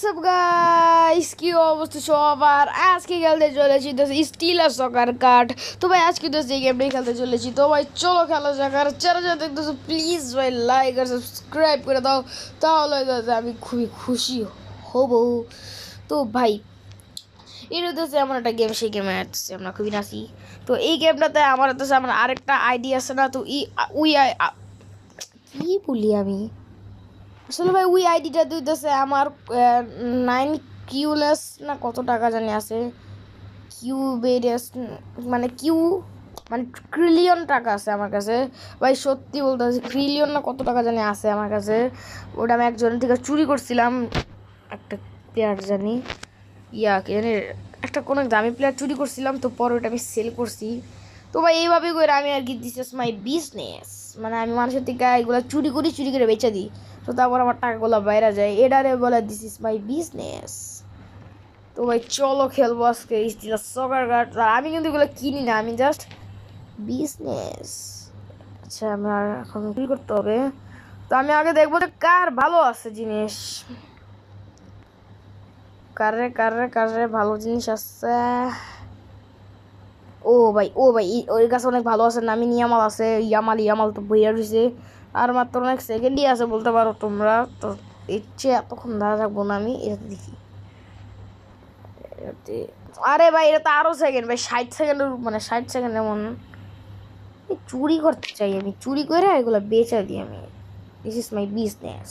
WhatsApp guys, কি অবস্থা সবার? আজকে খেলতে চলেছি তো স্টিলার সকার কার্ড। তো ভাই আজকে তো এই গেমটাই খেলতে চলেছি। তো ভাই চলো খেলা যাক। আর যারা যারা দেখতেছো প্লিজ ভাই লাইক আর সাবস্ক্রাইব করে দাও, তাহলে আমি খুবই খুশি হব। তো ভাই এটা হচ্ছে এমন একটা গেম, সেই গেমে আমরা খুবই নাচি। তো এই গেমটাতে আমার হচ্ছে আমার আরেকটা আইডি আছে না, তো কি বলি আমি আসলে ভাই ওই আইডিটা দিতেছে আমার 9 কিউলেস না কত টাকা জানি আছে, কিউবেরিয়াস মানে মানে ট্রিলিয়ন টাকা আছে আমার কাছে। ভাই সত্যি বলতে আছে, ট্রিলিয়ন না কত টাকা জানি আছে আমার কাছে। ওটা আমি একজনের থেকে চুরি করছিলাম, একটা প্লেয়ার জানি কি জানি একটা কোনো দামি প্লেয়ার চুরি করছিলাম, তো পরে ওটা আমি সেল করছি। তো ভাই এইভাবে করে আমি আর কি, দিস ইজ মাই বিজনেস, মানে আমি মানুষের থেকে এগুলো চুরি করে বেচে দিই, তো তারপর আমার টাকাগুলো বাইরে যায়, এটারে বলে দিস ইজ মাই বিজনেস। তো ভাই চলো খেলবো আজকে স্টিলার সকার কার্ড। আর আমি কিন্তু এগুলো কিনি না, আমি জাস্ট বিজনেস। আচ্ছা আমার এখন কি করতে হবে? তো আমি আগে দেখবো যে কার ভালো আছে জিনিস, কারে ভালো জিনিস আছে। ও ভাই ওই গাছ অনেক ভালো আছে, নামি ইয়ামাল আছে, ইয়ামাল তো বইয়া রয়েছে, আর মাত্র অনেক সেকেন্ডই আছে বলতে পারো তোমরা। তো ইচ্ছে এতক্ষণ ধরা থাকবো না, আমি এটাতে দেখি। আরে ভাই এটা তো আরো সেকেন্ড ভাই, 60 সেকেন্ড, মানে 60 সেকেন্ড এমন। চুরি করতে চাই আমি, চুরি করে এগুলো বেচা দিই আমি, দিস ইজ মাই বিজনেস।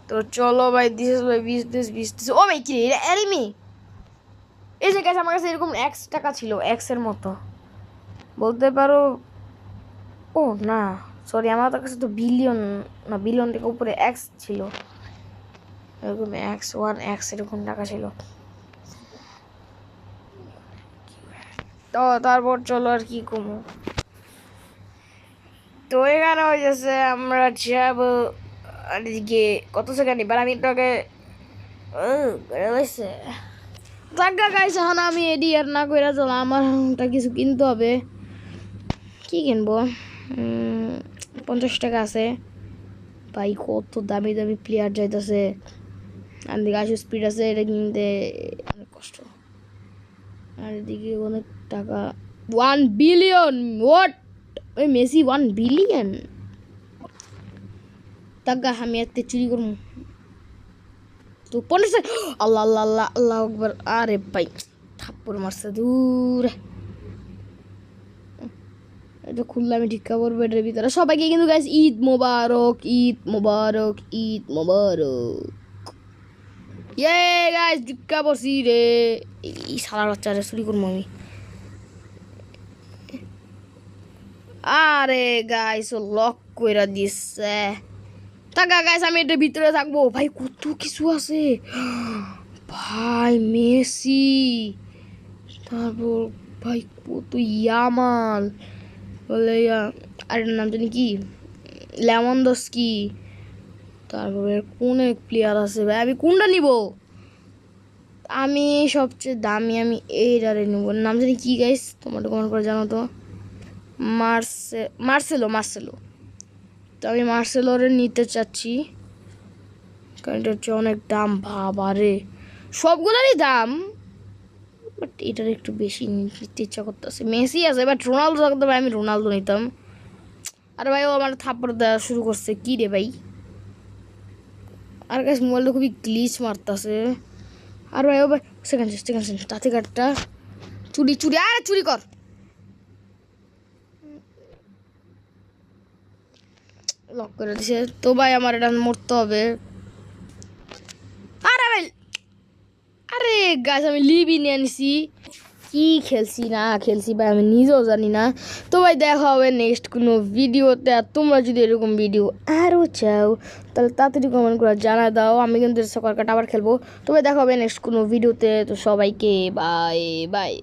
তো চলো ভাই, দিস ইজ মাই বিজনেস। ও ভাই কি এটা এনিমি? এই যে গাছ আমার কাছে এরকম X টাকা ছিল, X এর মতো বলতে পারো। ও না সরি, আমার কাছে তো বিলিয়ন না, বিলিয়ন থেকে উপরে X ছিল, এরকম X এরকম টাকা ছিল। তো তারপর চলো আর কি কমো। তো এখানে হয়ে যাচ্ছে আমরা যাব এদিকে। কত সেকেন্ড? এবার আমি তোকে হয়েছে টাকা গাইছে, এখন আমি এডি আর না করে চলো, আমার কিছু কিনতে হবে। কি কিনবো? 50 টাকা আছে ভাই, কত দামি দামি প্লেয়ার যাইতেছে, আর দিকে আসো স্পিড আছে, এটা কিনতে অনেক কষ্ট। আর এদিকে অনেক টাকা, 1 বিলিয়ন। হোয়াট? ওই মেসি 1 বিলিয়ন টাকা আমি এতে চুরি করবো? তো 50 আল্লাহ আল্লাহ আল্লাহ আল্লাহ আকবার। আরে ভাই থাপ্পড় মারছে দূর, এটা খুললে আমি ঢিক্কা পড়বো এটার ভিতরে। সবাইকে কিন্তু গাইস ঈদ মোবারক, ঈদ মোবারক, ঈদ মোবারক। ইয়ে গাইস ঢিক্কা পড়ছি রে, এই সালার বাচ্চারে চুরি করবো আমি। আরে গাইস ও লক কইরা দিচ্ছে। টাকা গাইস আমি এটার ভিতরে থাকবো। ভাই কত কিছু আছে ভাই, মেসি, তারপর ভাই কত ইয়ামাল বলে, আর নাম জানি কি, লেমনডস্কি, তারপরে কোন এক প্লেয়ার আছে ভাই, আমি কোনটা নিব? আমি সবচেয়ে দামি আমি এইটারে নিব, নাম জানি কি গাইস, তোমরা কমেন্ট করে জানো তো। মার্সেলো। তো আমি মার্সেলোরে নিতে চাচ্ছি, কারণ এটা হচ্ছে অনেক দাম বাবারে, সবগুলোরই দাম, বাট এটার একটু বেশি নিতে ইচ্ছা করতেছে। মেসি আছে, বাট রোনালদো থাকতে ভাই আমি রোনালদো নিতাম। আর ভাই ও আমার থাপ্পড় দেওয়া শুরু করছে, কি রে ভাই? আর কাছে মোবাইলটা খুবই গ্লিচ মারতেছে। আর ভাই ও ভাই সেকেন্ড তাতে কার্ডটা চুরি, আরে চুরি কর। লক করে দিছে। তো ভাই আমার এটা মরতে হবে। আরে ভাই, আরে গাছ আমি লিবি নিয়ে আনিছি, কি খেলছি না খেলছি ভাই আমি নিজেও জানি না। তো ভাই দেখা হবে নেক্সট কোনো ভিডিওতে। আর তোমরা যদি এরকম ভিডিও আরও চাও তাহলে তাড়াতাড়ি কমেন্ট করে জানা দাও, আমি কিন্তু সকার কাটা আবার খেলবো। তো ভাই দেখা হবে নেক্সট কোনো ভিডিওতে। তো সবাইকে বাই বাই।